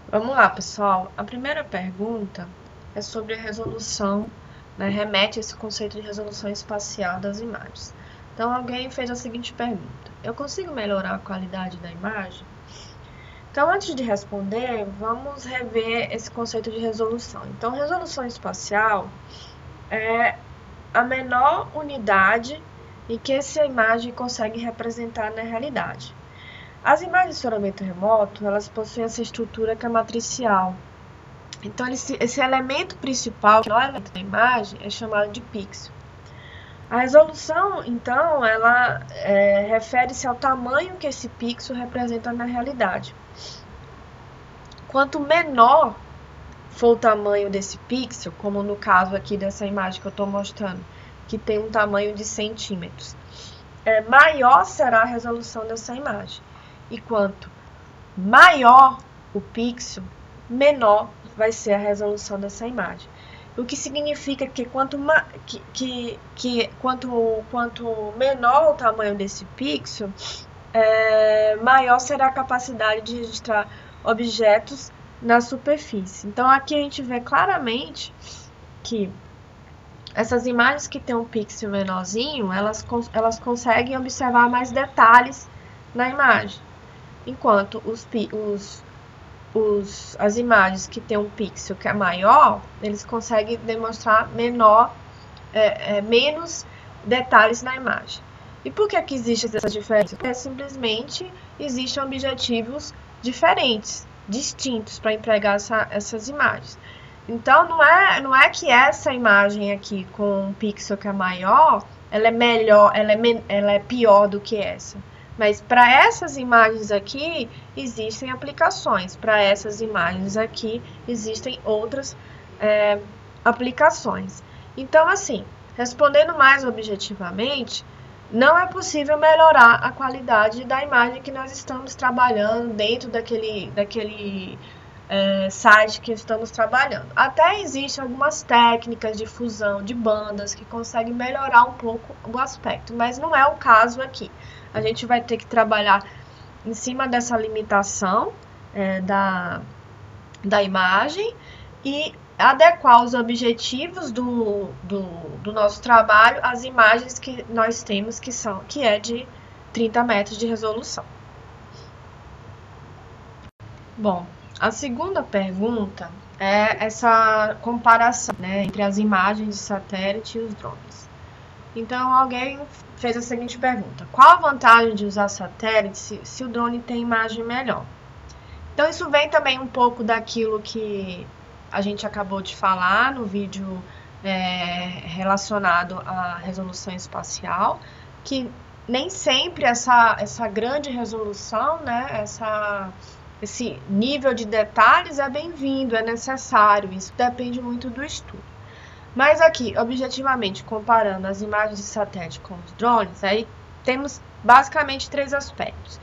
Vamos lá, pessoal. A primeira pergunta é sobre a resolução, né? Remete a esse conceito de resolução espacial das imagens. Então, alguém fez a seguinte pergunta: eu consigo melhorar a qualidade da imagem? Então, antes de responder, vamos rever esse conceito de resolução. Então, resolução espacial é a menor unidade em que essa imagem consegue representar na realidade. As imagens de estouramento remoto, elas possuem essa estrutura que é matricial. Então, esse elemento principal, que é o elemento da imagem, é chamado de pixel. A resolução, então, ela refere-se ao tamanho que esse pixel representa na realidade. Quanto menor for o tamanho desse pixel, como no caso aqui dessa imagem que eu estou mostrando, que tem um tamanho de centímetros, maior será a resolução dessa imagem. E quanto maior o pixel, menor vai ser a resolução dessa imagem. O que significa que quanto menor o tamanho desse pixel, maior será a capacidade de registrar objetos na superfície. Então aqui a gente vê claramente que essas imagens que tem um pixel menorzinho, elas conseguem observar mais detalhes na imagem, enquanto as imagens que tem um pixel que é maior, eles conseguem demonstrar menos detalhes na imagem. E por que existe essa diferença? Porque simplesmente existem objetivos diferentes, distintos para empregar essas imagens. Então não é que essa imagem aqui com um pixel que é maior, ela é melhor, ela é pior do que essa. Mas para essas imagens aqui existem aplicações. Para essas imagens aqui existem outras aplicações. Então, assim, respondendo mais objetivamente, não é possível melhorar a qualidade da imagem que nós estamos trabalhando dentro daquele site que estamos trabalhando. Até existem algumas técnicas de fusão de bandas que conseguem melhorar um pouco o aspecto, mas não é o caso aqui. A gente vai ter que trabalhar em cima dessa limitação da imagem e adequar os objetivos do nosso trabalho às imagens que nós temos, que é de 30 metros de resolução. Bom, a segunda pergunta é essa comparação, né, entre as imagens de satélite e os drones. Então, alguém fez a seguinte pergunta: qual a vantagem de usar satélite se o drone tem imagem melhor? Então, isso vem também um pouco daquilo que a gente acabou de falar no vídeo relacionado à resolução espacial, que nem sempre essa grande resolução, né, esse nível de detalhes é bem-vindo, é necessário, isso depende muito do estudo. Mas aqui, objetivamente, comparando as imagens de satélite com os drones, aí temos basicamente três aspectos.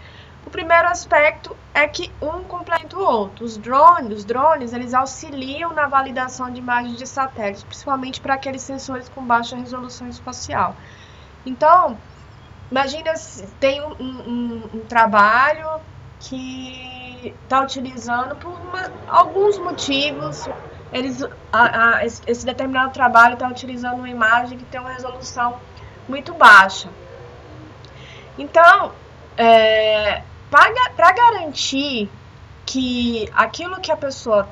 O primeiro aspecto é que um complementa o outro. Os drones, eles auxiliam na validação de imagens de satélites, principalmente para aqueles sensores com baixa resolução espacial. Então, imagina se tem um trabalho que está utilizando por alguns motivos, esse determinado trabalho está utilizando uma imagem que tem uma resolução muito baixa. Então, para garantir que aquilo que a pessoa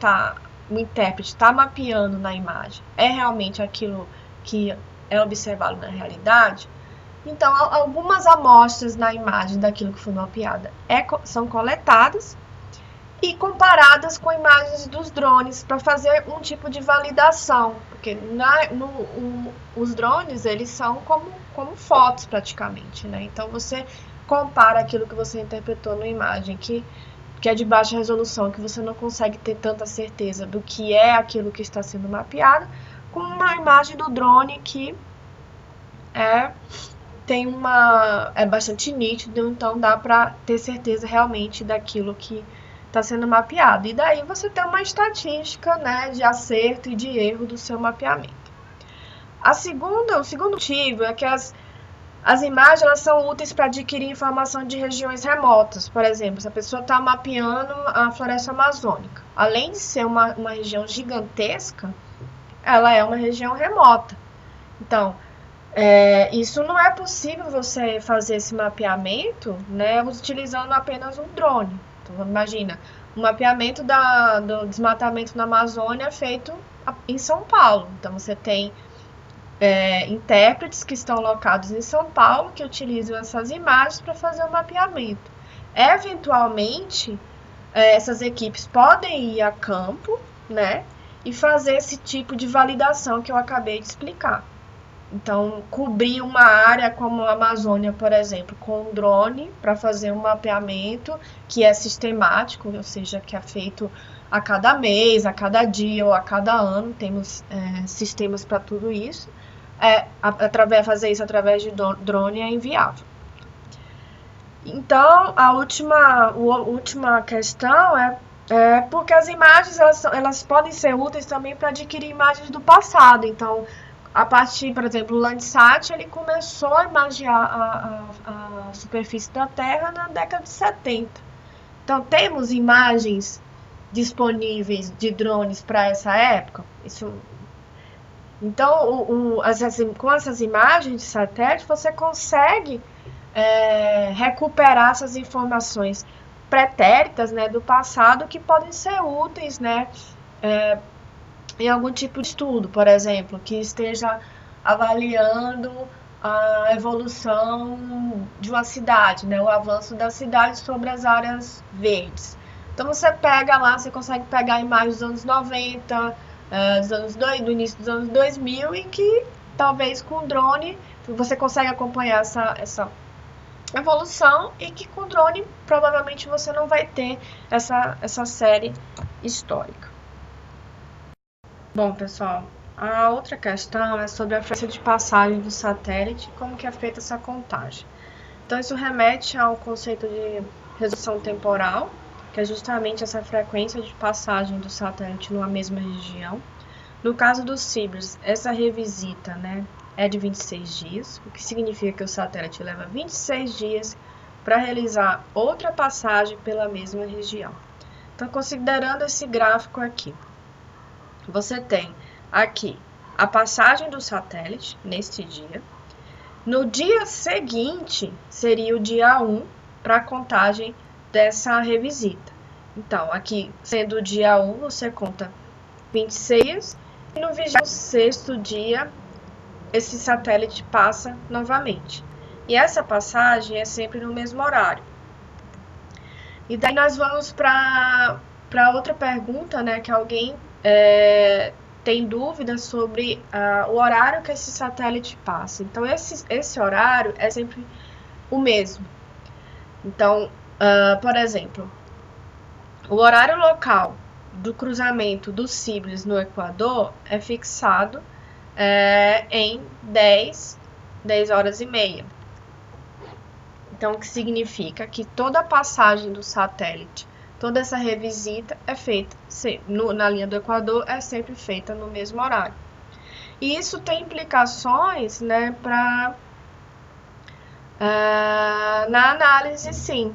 o intérprete está mapeando na imagem é realmente aquilo que é observado na realidade, então algumas amostras na imagem daquilo que foi mapeado são coletadas e comparadas com imagens dos drones para fazer um tipo de validação, porque os drones eles são como fotos praticamente, né? Então você compara aquilo que você interpretou na imagem que é de baixa resolução, que você não consegue ter tanta certeza do que é aquilo que está sendo mapeado, com uma imagem do drone que é bastante nítido, então dá para ter certeza realmente daquilo que está sendo mapeado. E daí você tem uma estatística, né, de acerto e de erro do seu mapeamento. O segundo motivo é que As imagens elas são úteis para adquirir informação de regiões remotas. Por exemplo, se a pessoa está mapeando a floresta amazônica, além de ser uma região gigantesca, ela é uma região remota. Então, isso não é possível você fazer esse mapeamento, né, utilizando apenas um drone. Então, imagina, o mapeamento do desmatamento na Amazônia é feito em São Paulo. Então, você tem intérpretes que estão locados em São Paulo que utilizam essas imagens para fazer o mapeamento. Eventualmente, essas equipes podem ir a campo, né, e fazer esse tipo de validação que eu acabei de explicar. Então, cobrir uma área como a Amazônia, por exemplo, com um drone para fazer um mapeamento que é sistemático, ou seja, que é feito a cada mês, a cada dia ou a cada ano, temos sistemas para tudo isso. Fazer isso através de drone é inviável. Então, a última questão é porque as imagens elas podem ser úteis também para adquirir imagens do passado. Então, a partir, por exemplo, o Landsat ele começou a imagiar a superfície da Terra na década de 70. Então, temos imagens disponíveis de drones para essa época. Então, com essas imagens de satélite, você consegue recuperar essas informações pretéritas, né, do passado que podem ser úteis, né, em algum tipo de estudo, por exemplo, que esteja avaliando a evolução de uma cidade, né, o avanço da cidade sobre as áreas verdes. Então você pega lá, você consegue pegar imagens dos anos 90, do início dos anos 2000 e que talvez com drone você consegue acompanhar essa evolução e que com drone provavelmente você não vai ter essa série histórica. Bom, pessoal, a outra questão é sobre a frequência de passagem do satélite e como que é feita essa contagem. Então, isso remete ao conceito de resolução temporal, que é justamente essa frequência de passagem do satélite numa mesma região. No caso do CIBRS, essa revisita, né, é de 26 dias, o que significa que o satélite leva 26 dias para realizar outra passagem pela mesma região. Então, considerando esse gráfico aqui, você tem aqui a passagem do satélite neste dia. No dia seguinte, seria o dia 1 para a contagem dessa revisita. Então, aqui, sendo o dia 1, você conta 26 e no 26º dia, esse satélite passa novamente. E essa passagem é sempre no mesmo horário. E daí nós vamos para outra pergunta, né, que alguém tem dúvidas sobre o horário que esse satélite passa. Então, esse horário é sempre o mesmo. Então, por exemplo, o horário local do cruzamento do CIBRS no Equador é fixado em 10 horas e meia. Então, o que significa que toda a passagem do satélite, toda essa revisita é feita na linha do Equador, é sempre feita no mesmo horário. E isso tem implicações, né, na análise, sim.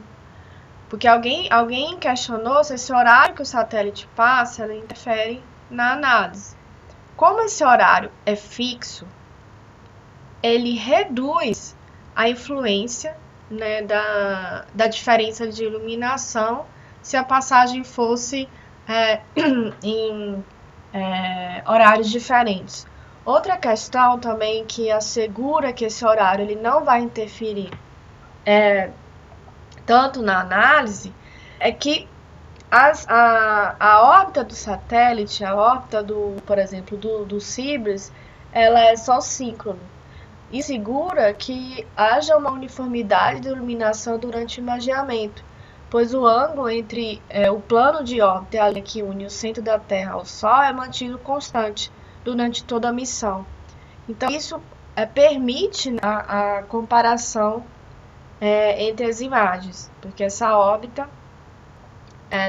Porque alguém questionou se esse horário que o satélite passa, ele interfere na análise. Como esse horário é fixo, ele reduz a influência, né, da diferença de iluminação se a passagem fosse em horários diferentes. Outra questão também que assegura que esse horário ele não vai interferir tanto na análise é que a órbita do satélite, a órbita por exemplo, do CIBRS, ela é só síncrona. E segura que haja uma uniformidade de iluminação durante o imageamento, pois o ângulo entre o plano de órbita e a linha que une o centro da Terra ao Sol é mantido constante durante toda a missão. Então, isso permite a comparação entre as imagens, porque essa órbita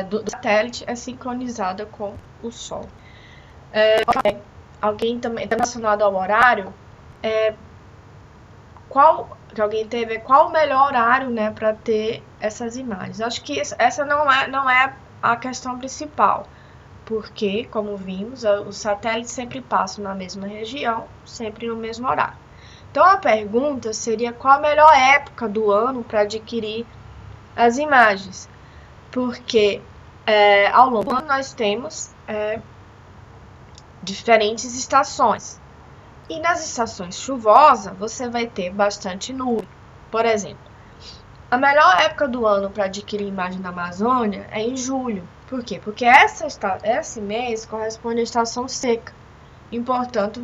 do satélite é sincronizada com o Sol. Alguém também relacionado ao horário, porque alguém teve qual o melhor horário, né, para ter essas imagens. Acho que essa não é a questão principal, porque, como vimos, os satélites sempre passam na mesma região, sempre no mesmo horário. Então a pergunta seria qual a melhor época do ano para adquirir as imagens, porque ao longo do ano nós temos diferentes estações. E nas estações chuvosas, você vai ter bastante nuvem. Por exemplo, a melhor época do ano para adquirir imagem da Amazônia é em julho. Por quê? Porque esse mês corresponde à estação seca. Portanto,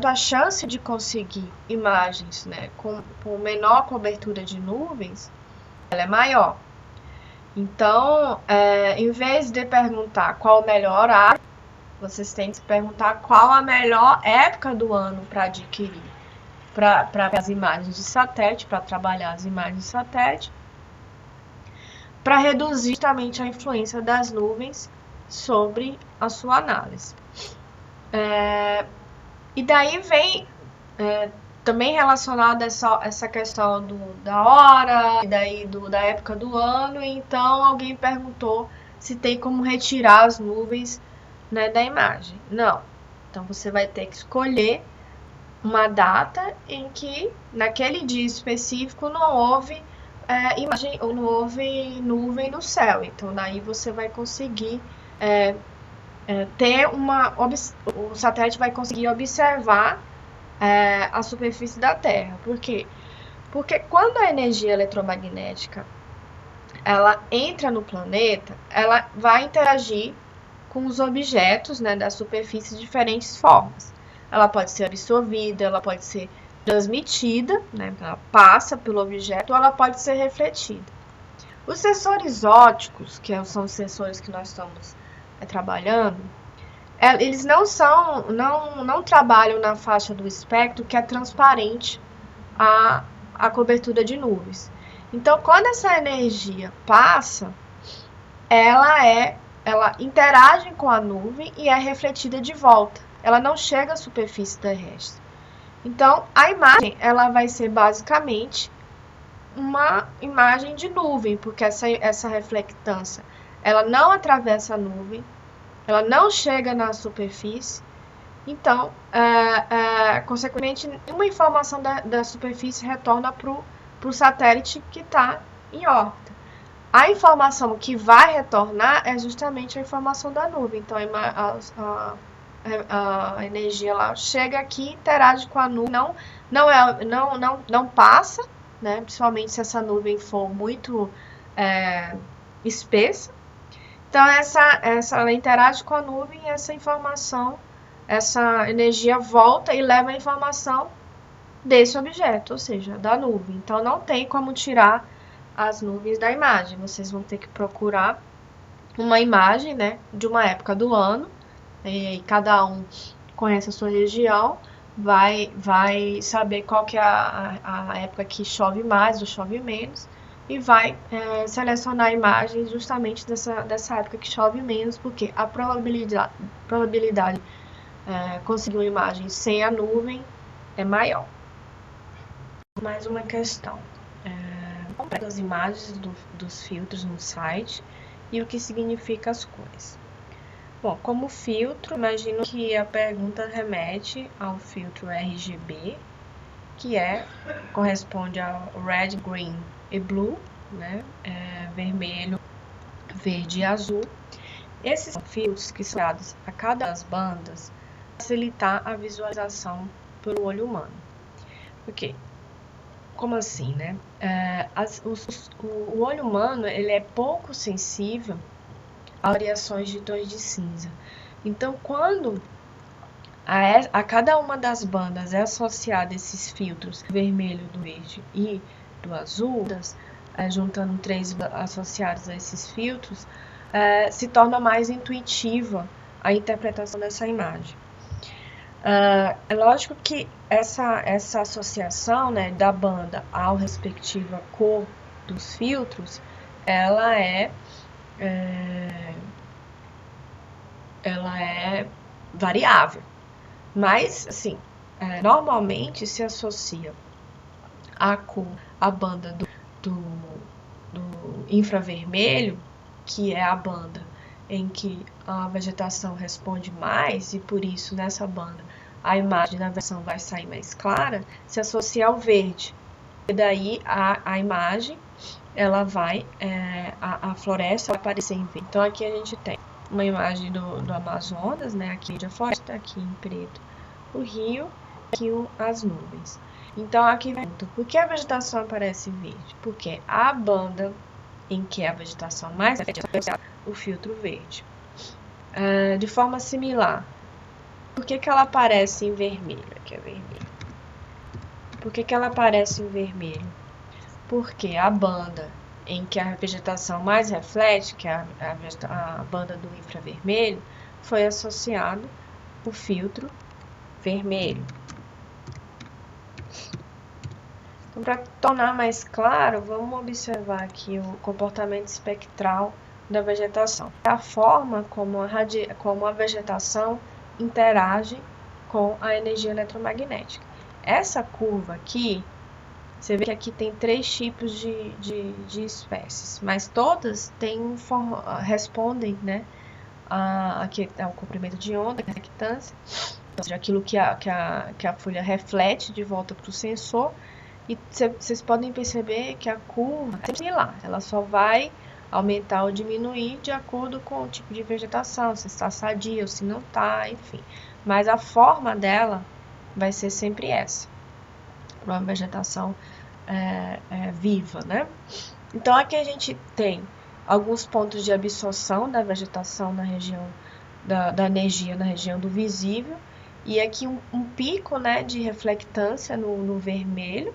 a chance de conseguir imagens, né, com menor cobertura de nuvens, ela é maior. Então, em vez de perguntar qual o melhor horário, vocês têm que se perguntar qual a melhor época do ano para adquirir para as imagens de satélite, para trabalhar as imagens de satélite, para reduzir justamente a influência das nuvens sobre a sua análise. E daí vem também relacionada essa questão da hora, e daí da época do ano. Então alguém perguntou se tem como retirar as nuvens, né, da imagem. Não. Então você vai ter que escolher uma data em que naquele dia específico não houve imagem ou não houve nuvem no céu. Então daí você vai conseguir ter o satélite vai conseguir observar a superfície da Terra. Por quê? Porque quando a energia eletromagnética ela entra no planeta, ela vai interagir com os objetos, né, da superfície de diferentes formas. Ela pode ser absorvida, ela pode ser transmitida, né, ela passa pelo objeto, ou ela pode ser refletida. Os sensores ópticos, que são os sensores que nós estamos trabalhando, eles não trabalham na faixa do espectro que é transparente a cobertura de nuvens. Então, quando essa energia passa, ela interage com a nuvem e é refletida de volta. Ela não chega à superfície terrestre. Então, a imagem ela vai ser basicamente uma imagem de nuvem, porque essa reflectância ela não atravessa a nuvem, ela não chega na superfície. Então, consequentemente, uma informação da superfície retorna para o satélite que está em órbita. A informação que vai retornar é justamente a informação da nuvem. Então, a energia lá chega aqui, interage com a nuvem, não passa, né? Principalmente se essa nuvem for muito espessa. Então, ela interage com a nuvem e essa informação, essa energia volta e leva a informação desse objeto, ou seja, da nuvem. Então, não tem como tirar as nuvens da imagem. Vocês vão ter que procurar uma imagem, né, de uma época do ano, e cada um conhece a sua região, vai saber qual que é a época que chove mais ou chove menos, e vai selecionar imagens justamente dessa época que chove menos, porque a probabilidade conseguir uma imagem sem a nuvem é maior. Mais uma questão. Compare as imagens dos filtros no site e o que significa as cores. Bom, como filtro, imagino que a pergunta remete ao filtro RGB, que corresponde ao red, green e blue, né? Vermelho, verde e azul. Esses são filtros que são criados a cada das bandas para facilitar a visualização pelo olho humano. Por quê? Como assim, né? O olho humano ele é pouco sensível a variações de tons de cinza. Então, quando a cada uma das bandas é associada esses filtros vermelho, do verde e do azul, juntando 3 associados a esses filtros, se torna mais intuitiva a interpretação dessa imagem. É lógico que essa associação, né, da banda à respectiva cor dos filtros, ela é variável. Mas, assim, normalmente se associa a cor, a banda do, do infravermelho, que é a banda em que a vegetação responde mais, e por isso nessa banda a imagem da versão vai sair mais clara, se associa ao verde. E daí a imagem, ela vai, a floresta vai aparecer em verde. Então aqui a gente tem uma imagem do Amazonas, né? Aqui a floresta, aqui em preto o rio, aqui as nuvens. Então aqui pergunta, por que a vegetação aparece verde? Porque a banda em que a vegetação mais é o filtro verde. De forma similar, por que ela aparece em vermelho? Aqui é vermelho. Por que ela aparece em vermelho? Porque a banda em que a vegetação mais reflete, que é a banda do infravermelho, foi associado o filtro vermelho. Então, para tornar mais claro, vamos observar aqui o comportamento espectral da vegetação. A forma como a vegetação interage com a energia eletromagnética. Essa curva aqui, você vê que aqui tem 3 tipos de espécies, mas todas respondem, né, aqui é o comprimento de onda, a reflectância, ou seja, aquilo que a folha reflete de volta para o sensor. E vocês podem perceber que a curva é similar, ela só vai aumentar ou diminuir de acordo com o tipo de vegetação, se está sadia ou se não está, enfim. Mas a forma dela vai ser sempre essa, uma vegetação viva, né? Então aqui a gente tem alguns pontos de absorção da vegetação na região da energia, na região do visível, e aqui um pico, né, de reflectância no vermelho,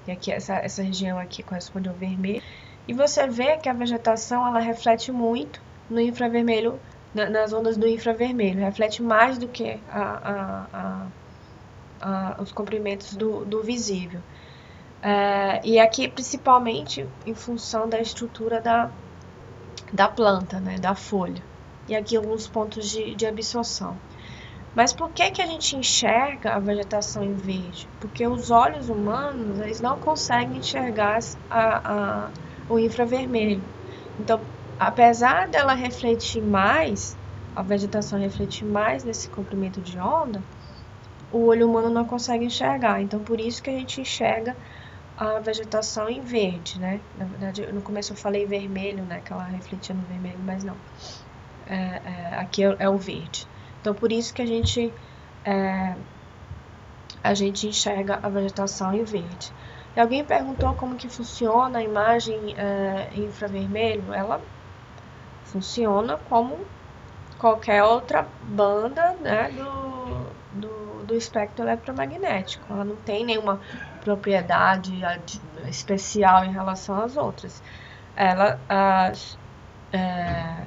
e aqui essa região aqui corresponde ao vermelho, e você vê que a vegetação ela reflete muito no infravermelho, nas ondas do infravermelho, reflete mais do que os comprimentos do visível. E aqui principalmente em função da estrutura da planta, né, da folha, e aqui alguns pontos de absorção. Mas por que a gente enxerga a vegetação em verde? Porque os olhos humanos eles não conseguem enxergar o infravermelho. Então, apesar dela refletir mais, a vegetação refletir mais nesse comprimento de onda, o olho humano não consegue enxergar. Então, por isso que a gente enxerga a vegetação em verde, né? Na verdade, no começo eu falei vermelho, né? Que ela refletia no vermelho, mas não. Aqui é o verde. Então, por isso que a gente enxerga a vegetação em verde. E alguém perguntou como que funciona a imagem em infravermelho. Ela funciona como qualquer outra banda, né, do espectro eletromagnético. Ela não tem nenhuma propriedade especial em relação às outras. Ela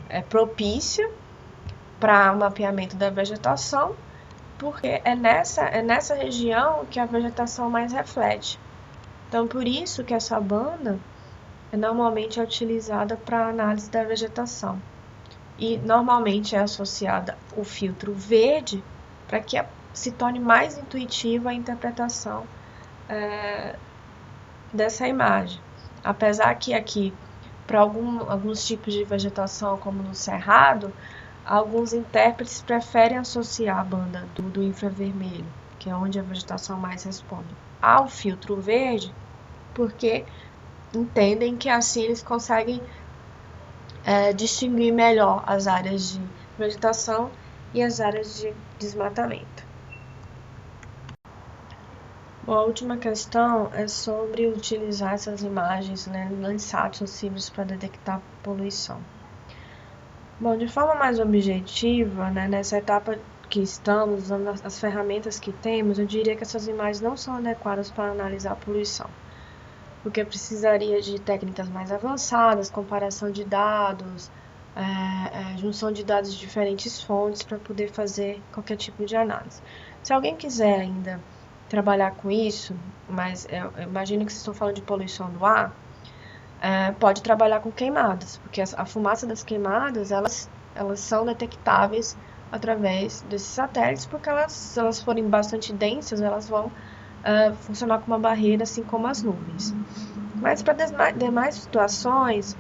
é propícia para o mapeamento da vegetação, porque é nessa região que a vegetação mais reflete. Então, por isso que essa banda normalmente é utilizada para análise da vegetação. E normalmente é associada o filtro verde para que se torne mais intuitiva a interpretação dessa imagem. Apesar que aqui, para alguns tipos de vegetação, como no cerrado, alguns intérpretes preferem associar a banda do infravermelho, que é onde a vegetação mais responde, ao filtro verde, porque entendem que assim eles conseguem distinguir melhor as áreas de vegetação e as áreas de desmatamento. Bom, a última questão é sobre utilizar essas imagens, né, Landsat sensíveis para detectar poluição. Bom, de forma mais objetiva, né, nessa etapa que estamos, usando as ferramentas que temos, eu diria que essas imagens não são adequadas para analisar a poluição, porque precisaria de técnicas mais avançadas, comparação de dados, junção de dados de diferentes fontes para poder fazer qualquer tipo de análise. Se alguém quiser ainda trabalhar com isso, mas eu imagino que vocês estão falando de poluição do ar, pode trabalhar com queimadas, porque a fumaça das queimadas, elas são detectáveis através desses satélites, porque se elas forem bastante densas, elas vão funcionar como uma barreira, assim como as nuvens. Mas para demais situações,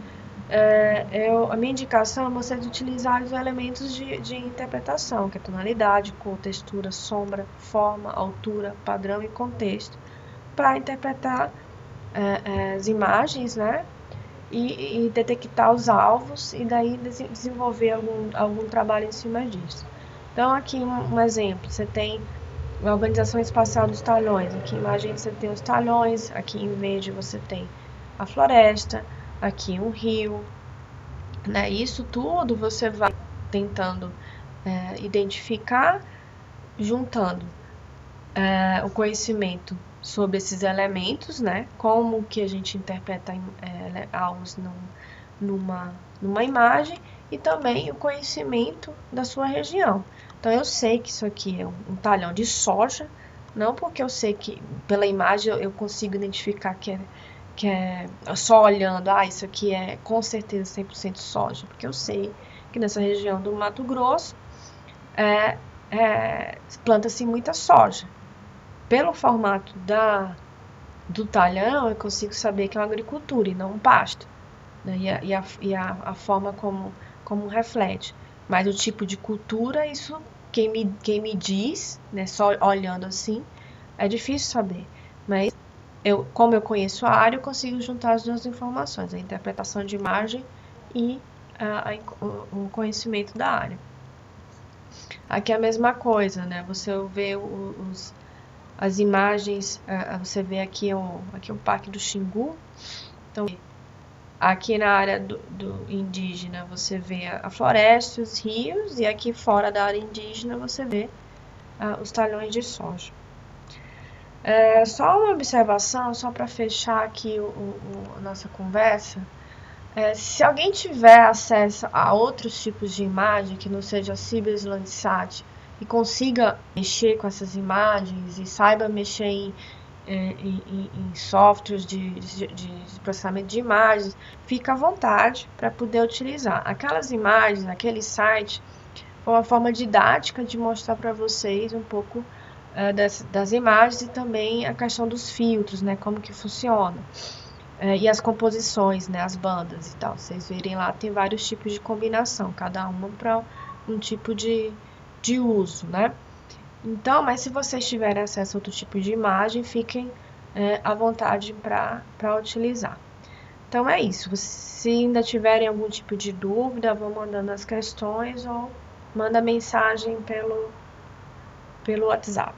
a minha indicação é você utilizar os elementos de interpretação, que é tonalidade, cor, textura, sombra, forma, altura, padrão e contexto, para interpretar as imagens, né? E detectar os alvos e daí desenvolver algum trabalho em cima disso. Então, aqui um exemplo, você tem a organização espacial dos talhões. Aqui em imagem você tem os talhões, aqui em verde você tem a floresta, aqui um rio, né? Isso tudo você vai tentando identificar, juntando o conhecimento sobre esses elementos, né? Como que a gente interpreta alvos numa imagem e também o conhecimento da sua região. Então eu sei que isso aqui é um talhão de soja, não porque eu sei que pela imagem eu consigo identificar que é só olhando, isso aqui é com certeza 100% soja, porque eu sei que nessa região do Mato Grosso planta-se muita soja. Pelo formato do talhão, eu consigo saber que é uma agricultura e não um pasto, né? A forma como reflete. Mas o tipo de cultura, isso quem me diz, né, só olhando assim, é difícil saber. Mas como eu conheço a área, eu consigo juntar as duas informações, a interpretação de imagem e o conhecimento da área. Aqui é a mesma coisa, né? Você vê as imagens, você vê aqui o Parque do Xingu. Então, aqui na área do indígena você vê a floresta, os rios, e aqui fora da área indígena você vê os talhões de soja. Só uma observação, só para fechar aqui a nossa conversa. Se alguém tiver acesso a outros tipos de imagem que não seja Cibers Landsat e consiga mexer com essas imagens e saiba mexer em softwares de processamento de imagens, fica à vontade para poder utilizar. Aquelas imagens, aquele site, foi uma forma didática de mostrar para vocês um pouco das imagens e também a questão dos filtros, né, como que funciona. E as composições, né, as bandas e tal. Vocês verem lá, tem vários tipos de combinação, cada uma para um tipo de uso, né? Então, mas se vocês tiverem acesso a outro tipo de imagem, fiquem à vontade para utilizar. Então é isso. Se ainda tiverem algum tipo de dúvida, vão mandando as questões ou manda mensagem pelo WhatsApp.